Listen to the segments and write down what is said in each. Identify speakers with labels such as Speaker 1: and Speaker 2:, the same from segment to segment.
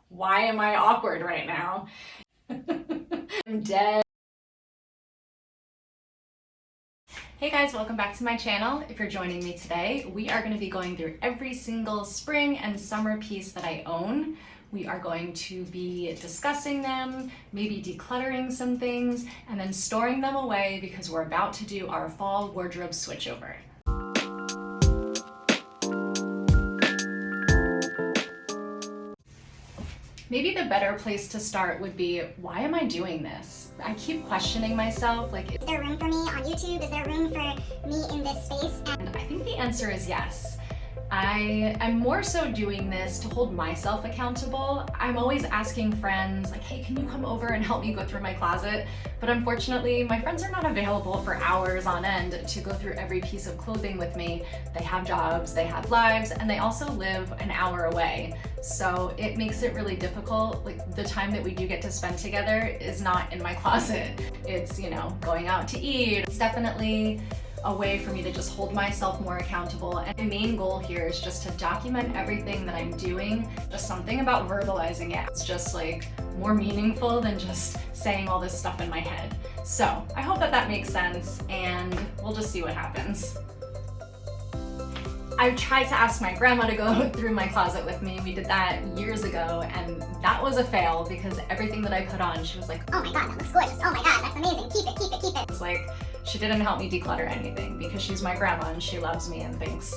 Speaker 1: Why am I awkward right now? I'm dead. Hey guys, welcome back to my channel. If you're joining me today, we are going to be going through every single spring and summer piece that I own. We are going to be discussing them, maybe decluttering some things, and then storing them away because we're about to do our fall wardrobe switchover. Maybe the better place to start would be, why am I doing this? I keep questioning myself, like,
Speaker 2: is there room for me on YouTube? Is there room for me in this space?
Speaker 1: And I think the answer is yes. I'm more so doing this to hold myself accountable. I'm always asking friends, like, hey, can you come over and help me go through my closet? But unfortunately, my friends are not available for hours on end to go through every piece of clothing with me. They have jobs, they have lives, and they also live an hour away. So it makes it really difficult. Like, the time that we do get to spend together is not in my closet. It's, going out to eat. It's definitely a way for me to just hold myself more accountable. And my main goal here is just to document everything that I'm doing. Just something about verbalizing it. It's just like more meaningful than just saying all this stuff in my head. So I hope that makes sense, and we'll just see what happens. I've tried to ask my grandma to go through my closet with me. We did that years ago, and that was a fail because everything that I put on, she was like,
Speaker 2: oh my god, that looks gorgeous. Oh my god, that's amazing. Keep it, keep it, keep it.
Speaker 1: It was like, she didn't help me declutter anything because she's my grandma and she loves me and thinks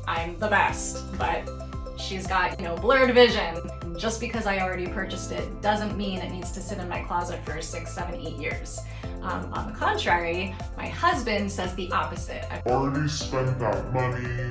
Speaker 1: I'm the best, but she's got, blurred vision. And just because I already purchased it doesn't mean it needs to sit in my closet for 6, 7, 8 years. On the contrary, my husband says the opposite.
Speaker 3: I've already spent that money.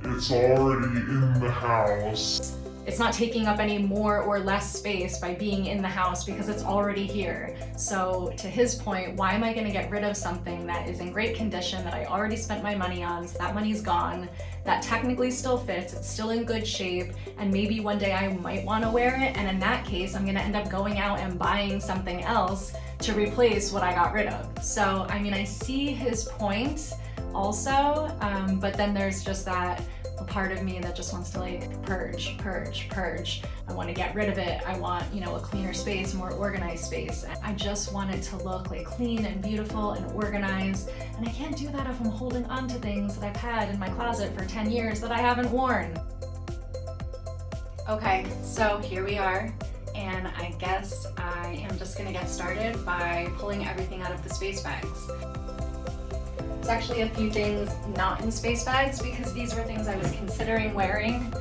Speaker 3: It's already in the house.
Speaker 1: It's not taking up any more or less space by being in the house because it's already here. So to his point, why am I going to get rid of something that is in great condition that I already spent my money on, so that money's gone, that technically still fits, it's still in good shape, and maybe one day I might want to wear it, and in that case I'm going to end up going out and buying something else to replace what I got rid of. So I see his point also, but then there's just that part of me that just wants to purge. I want to get rid of it. I want, a cleaner space, more organized space. I just want it to look clean and beautiful and organized. And I can't do that if I'm holding on to things that I've had in my closet for 10 years that I haven't worn. Okay, so here we are. And I guess I am just gonna get started by pulling everything out of the space bags. There's actually a few things not in space bags because these were things I was considering wearing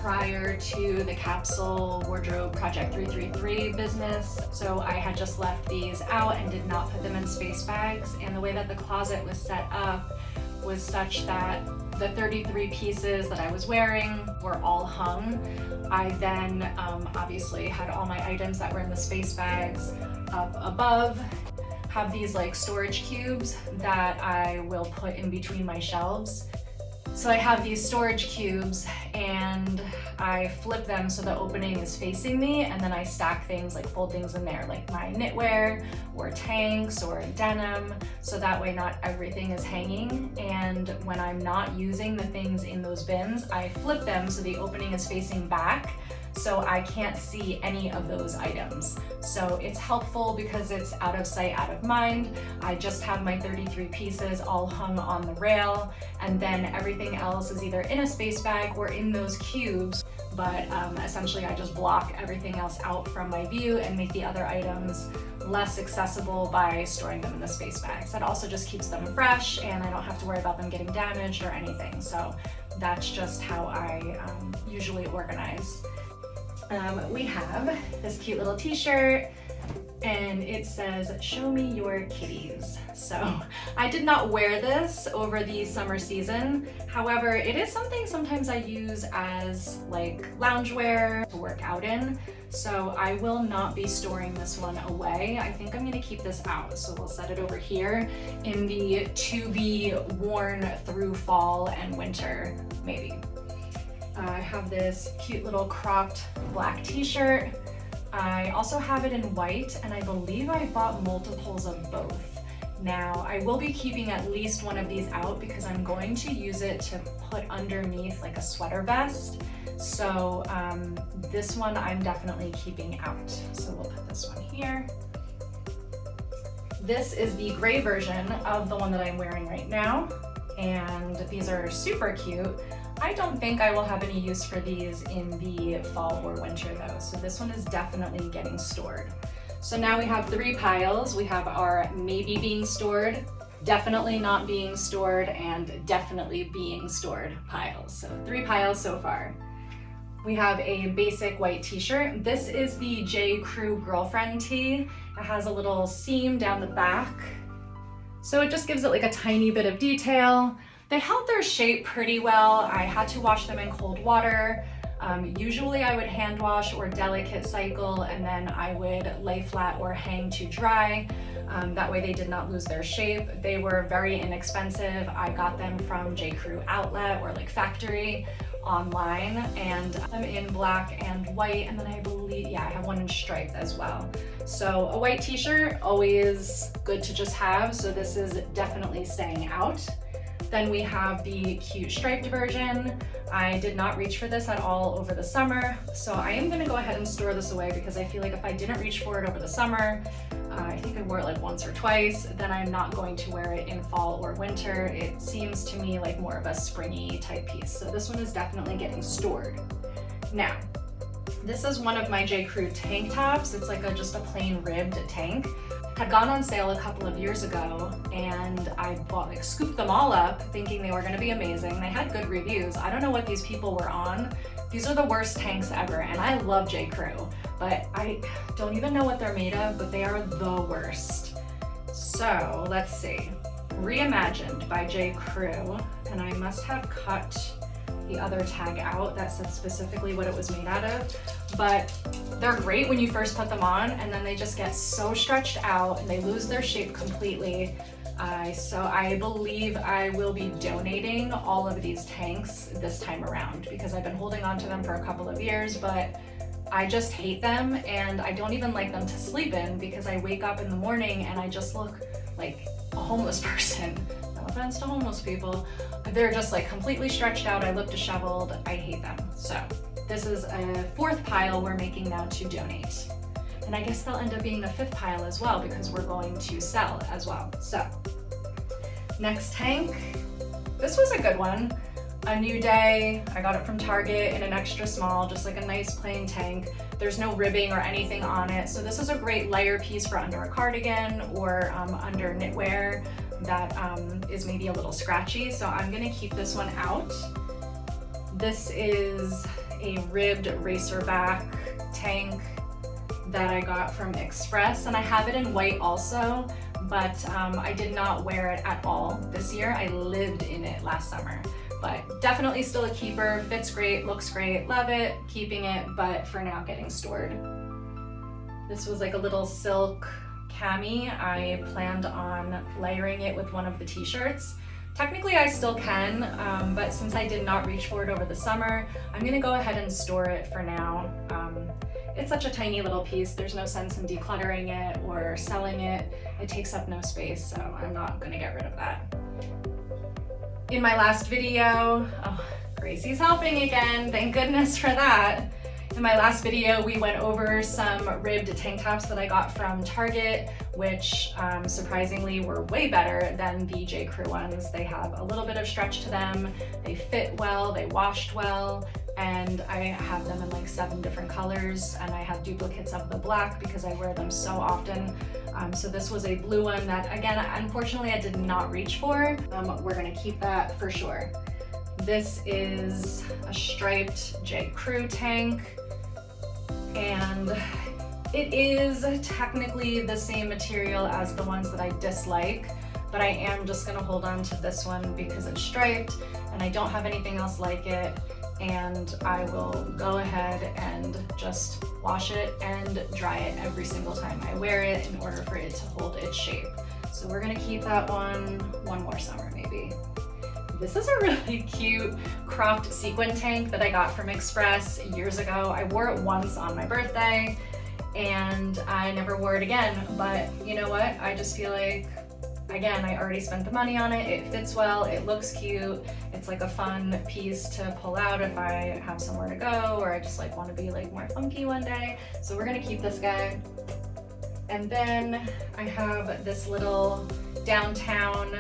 Speaker 1: prior to the capsule wardrobe project 333 business. So I had just left these out and did not put them in space bags. And the way that the closet was set up was such that the 33 pieces that I was wearing were all hung. I then obviously had all my items that were in the space bags up above. Have these storage cubes that I will put in between my shelves. So I have these storage cubes and I flip them so the opening is facing me, and then I stack things, fold things in there, like my knitwear or tanks or denim, so that way not everything is hanging. And when I'm not using the things in those bins, I flip them so the opening is facing back, so I can't see any of those items. So it's helpful because it's out of sight, out of mind. I just have my 33 pieces all hung on the rail, and then everything else is either in a space bag or in those cubes. But essentially I just block everything else out from my view and make the other items less accessible by storing them in the space bags. That also just keeps them fresh and I don't have to worry about them getting damaged or anything. So that's just how I usually organize. We have this cute little t-shirt and it says, "Show me your kitties." So I did not wear this over the summer season. However, it is something sometimes I use as loungewear to work out in. So I will not be storing this one away. I think I'm gonna keep this out. So we'll set it over here in the to be worn through fall and winter, maybe. I have this cute little cropped black t-shirt. I also have it in white, and I believe I bought multiples of both. Now, I will be keeping at least one of these out because I'm going to use it to put underneath a sweater vest So this one I'm definitely keeping out. So we'll put this one here. This is the gray version of the one that I'm wearing right now, and these are super cute. I don't think I will have any use for these in the fall or winter though, so this one is definitely getting stored. So now we have 3 piles. We have our maybe being stored, definitely not being stored, and definitely being stored piles. So 3 piles so far. We have a basic white t-shirt. This is the J. Crew girlfriend tee. It has a little seam down the back, so it just gives it like a tiny bit of detail. They held their shape pretty well. I had to wash them in cold water. Usually I would hand wash or delicate cycle, and then I would lay flat or hang to dry. That way they did not lose their shape. They were very inexpensive. I got them from J. Crew outlet or like factory online, and I'm in black and white, and then I believe, yeah, I have one in striped as well. So a white t-shirt, always good to just have, so this is definitely staying out. Then we have the cute striped version. I did not reach for this at all over the summer, so I am gonna go ahead and store this away because I feel like if I didn't reach for it over the summer, I think I wore it like once or twice, then I'm not going to wear it in fall or winter. It seems to me like more of a springy type piece. So this one is definitely getting stored. Now, this is one of my J. Crew tank tops. It's like just a plain ribbed tank. Had gone on sale a couple of years ago, and I scooped them all up thinking they were gonna be amazing. They had good reviews. I don't know what these people were on. These are the worst tanks ever, and I love J. Crew, but I don't even know what they're made of, but they are the worst. So let's see. Reimagined by J. Crew, and I must have cut the other tag out that said specifically what it was made out of, but they're great when you first put them on, and then they just get so stretched out and they lose their shape completely. So I believe I will be donating all of these tanks this time around because I've been holding on to them for a couple of years, but I just hate them, and I don't even like them to sleep in because I wake up in the morning and I just look like a homeless person. No offense to homeless people. They're just like completely stretched out. I look disheveled. I hate them. So this is a 4th pile we're making now to donate. And I guess they'll end up being a 5th pile as well because we're going to sell as well. So next tank. This was a good one. A New Day. I got it from Target in an extra small, just like a nice plain tank. There's no ribbing or anything on it. So this is a great layer piece for under a cardigan or under knitwear that is maybe a little scratchy. So I'm gonna keep this one out. This is a ribbed racerback tank that I got from Express, and I have it in white also, but I did not wear it at all this year. I lived in it last summer, but definitely still a keeper. Fits great, looks great, love it, keeping it, but for now getting stored. This was like a little silk cami. I planned on layering it with one of the t-shirts. Technically I still can, but since I did not reach for it over the summer, I'm gonna go ahead and store it for now. It's such a tiny little piece. There's no sense in decluttering it or selling it. It takes up no space, so I'm not gonna get rid of that. In my last video, oh, Gracie's helping again, thank goodness for that. In my last video, we went over some ribbed tank tops that I got from Target, which surprisingly were way better than the J. Crew ones. They have a little bit of stretch to them, they fit well, they washed well, and I have them in like 7 different colors, and I have duplicates of the black because I wear them so often. So this was a blue one that, again, unfortunately I did not reach for. We're gonna keep that for sure. This is a striped J. Crew tank, and it is technically the same material as the ones that I dislike, but I am just gonna hold on to this one because it's striped and I don't have anything else like it, and I will go ahead and just wash it and dry it every single time I wear it in order for it to hold its shape. So we're gonna keep that one more summer maybe. This is a really cute cropped sequin tank that I got from Express years ago. I wore it once on my birthday and I never wore it again, but you know what? I just feel like again, I already spent the money on it. It fits well, it looks cute. It's like a fun piece to pull out if I have somewhere to go or I just like want to be like more funky one day. So we're gonna keep this guy. And then I have this little downtown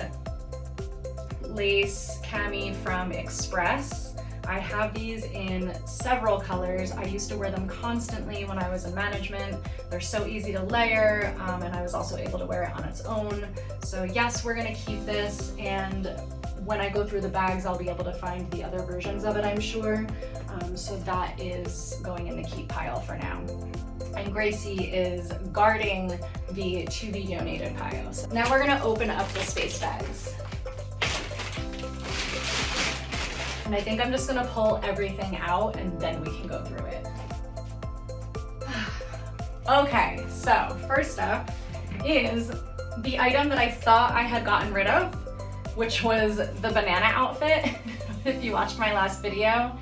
Speaker 1: lace cami from Express. I have these in several colors. I used to wear them constantly when I was in management. They're so easy to layer, and I was also able to wear it on its own. So yes, we're gonna keep this, and when I go through the bags, I'll be able to find the other versions of it, I'm sure. So that is going in the keep pile for now. And Gracie is guarding the to be donated pile. So now we're gonna open up the space bags. And I think I'm just gonna pull everything out and then we can go through it. Okay, so first up is the item that I thought I had gotten rid of, which was the banana outfit. If you watched my last video.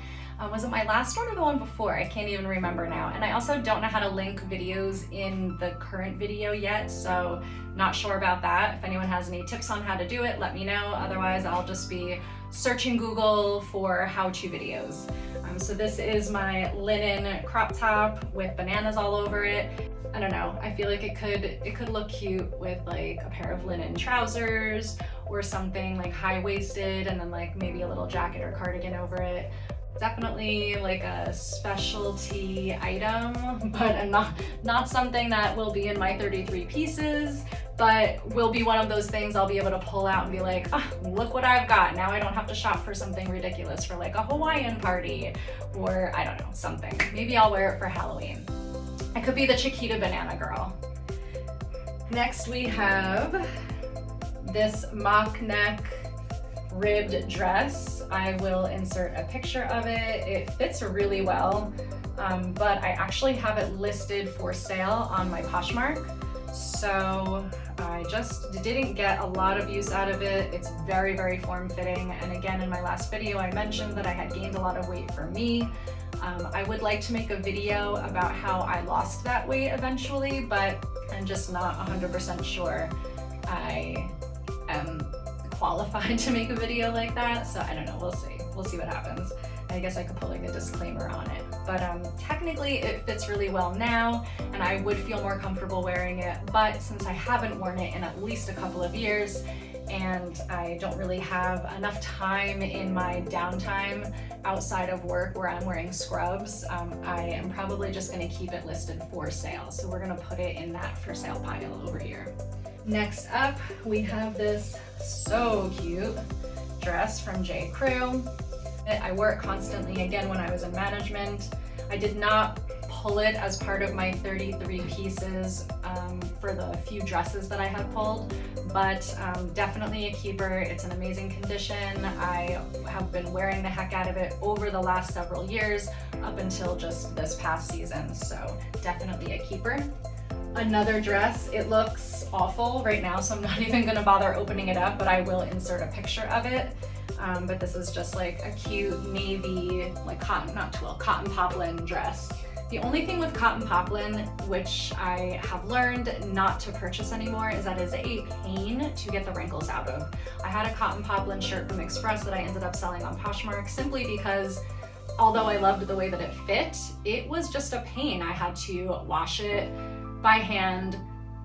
Speaker 1: Was it my last one or the one before? I can't even remember now. And I also don't know how to link videos in the current video yet, so not sure about that. If anyone has any tips on how to do it, let me know. Otherwise, I'll just be searching Google for how-to videos. So this is my linen crop top with bananas all over it. I don't know, I feel like it could look cute with like a pair of linen trousers or something like high-waisted and then like maybe a little jacket or cardigan over it. Definitely like a specialty item, but not something that will be in my 33 pieces, but will be one of those things I'll be able to pull out and be like, oh, look what I've got. Now I don't have to shop for something ridiculous for like a Hawaiian party or I don't know, something. Maybe I'll wear it for Halloween. I could be the Chiquita banana girl. Next we have this mock neck ribbed dress. I will insert a picture of it. It fits really well, but I actually have it listed for sale on my Poshmark. So I just didn't get a lot of use out of it. It's very, very form-fitting. And again, in my last video, I mentioned that I had gained a lot of weight for me. I would like to make a video about how I lost that weight eventually, but I'm just not 100% sure I am qualified to make a video like that, so I don't know, we'll see what happens. I guess I could put like a disclaimer on it, but technically it fits really well now and I would feel more comfortable wearing it, but since I haven't worn it in at least a couple of years and I don't really have enough time in my downtime outside of work where I'm wearing scrubs, I am probably just going to keep it listed for sale, so we're going to put it in that for sale pile over here. Next up, we have this so cute dress from J. Crew. I wore it constantly again when I was in management. I did not pull it as part of my 33 pieces for the few dresses that I had pulled, but definitely a keeper. It's in amazing condition. I have been wearing the heck out of it over the last several years up until just this past season, so definitely a keeper. Another dress, it looks awful right now, so I'm not even gonna bother opening it up, but I will insert a picture of it. But this is just like a cute navy, like cotton poplin dress. The only thing with cotton poplin, which I have learned not to purchase anymore, is that it is a pain to get the wrinkles out of. I had a cotton poplin shirt from Express that I ended up selling on Poshmark simply because although I loved the way that it fit, it was just a pain. I had to wash it by hand,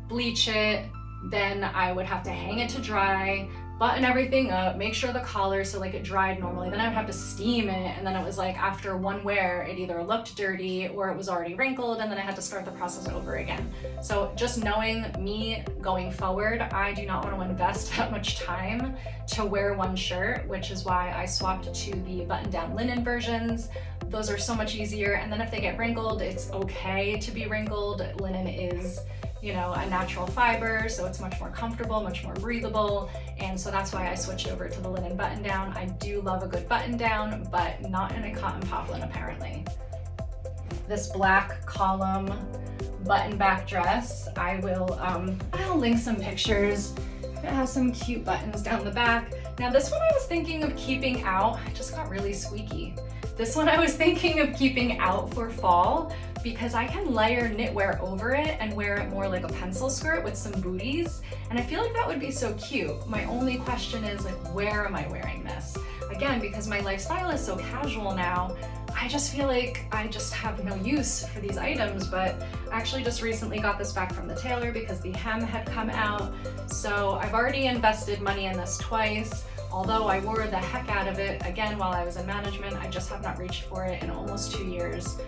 Speaker 1: bleach it, then I would have to hang it to dry, button everything up, make sure the collar so like it dried normally, then I would have to steam it, and then it was like after one wear it either looked dirty or it was already wrinkled, and then I had to start the process over again. So just knowing me going forward, I do not want to invest that much time to wear one shirt, which is why I swapped to the button-down linen versions. Those are so much easier, and then if they get wrinkled, it's okay to be wrinkled. Linen is, you know, a natural fiber, so it's much more comfortable, much more breathable, and so that's why I switched over to the linen button down. I do love a good button down, but not in a cotton poplin apparently. This black column button back dress, I'll link some pictures. It has some cute buttons down the back. Now this one I was thinking of keeping out, it just got really squeaky. This one I was thinking of keeping out for fall, because I can layer knitwear over it and wear it more like a pencil skirt with some booties, and I feel like that would be so cute. My only question is, like, where am I wearing this? Again, because my lifestyle is so casual now, I just feel like I just have no use for these items, but I actually just recently got this back from the tailor because the hem had come out. So I've already invested money in this twice. Although I wore the heck out of it, again, while I was in management, I just have not reached for it in almost 2 years.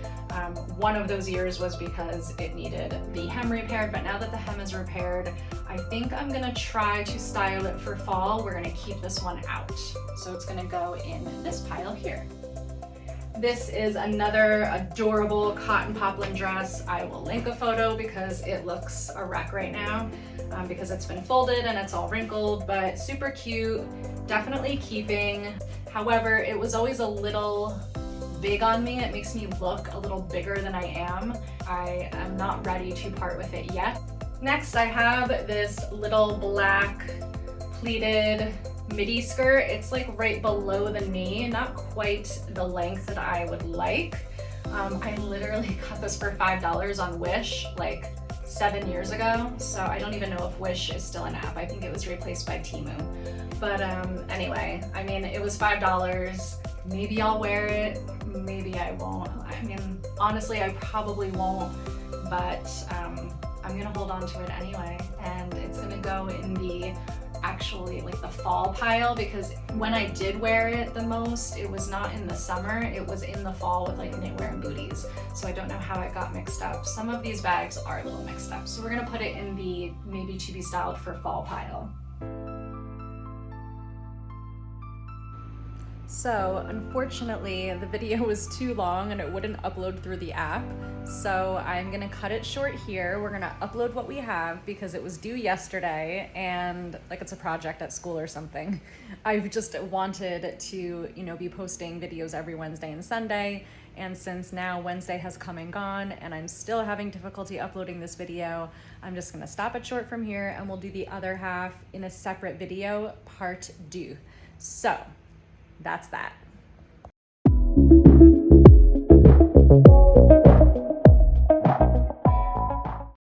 Speaker 1: One of those years was because it needed the hem repaired, but now that the hem is repaired, I think I'm gonna try to style it for fall. We're gonna keep this one out. So it's gonna go in this pile here. This is another adorable cotton poplin dress. I will link a photo because it looks a wreck right now because it's been folded and it's all wrinkled, but super cute, definitely keeping. However, it was always a little big on me. It makes me look a little bigger than I am. I am not ready to part with it yet. Next, I have this little black pleated midi skirt. It's like right below the knee, not quite the length that I would like. I literally got this for $5 on Wish like 7 years ago, so I don't even know if Wish is still an app. I think it was replaced by Temu. But anyway, I mean, it was $5. Maybe I'll wear it, maybe I won't. I mean, honestly, I probably won't, but I'm gonna hold on to it anyway, and it's gonna go in the actually like the fall pile, because when I did wear it the most, it was not in the summer, it was in the fall with like knitwear and booties. So I don't know how it got mixed up. Some of these bags are a little mixed up. So we're gonna put it in the maybe to be styled for fall pile. So unfortunately, the video was too long and it wouldn't upload through the app. So I'm gonna cut it short here. We're gonna upload what we have because it was due yesterday and like it's a project at school or something. I've just wanted to, you know, be posting videos every Wednesday and Sunday. And since now Wednesday has come and gone and I'm still having difficulty uploading this video, I'm just gonna stop it short from here and we'll do the other half in a separate video, part 2. So that's that.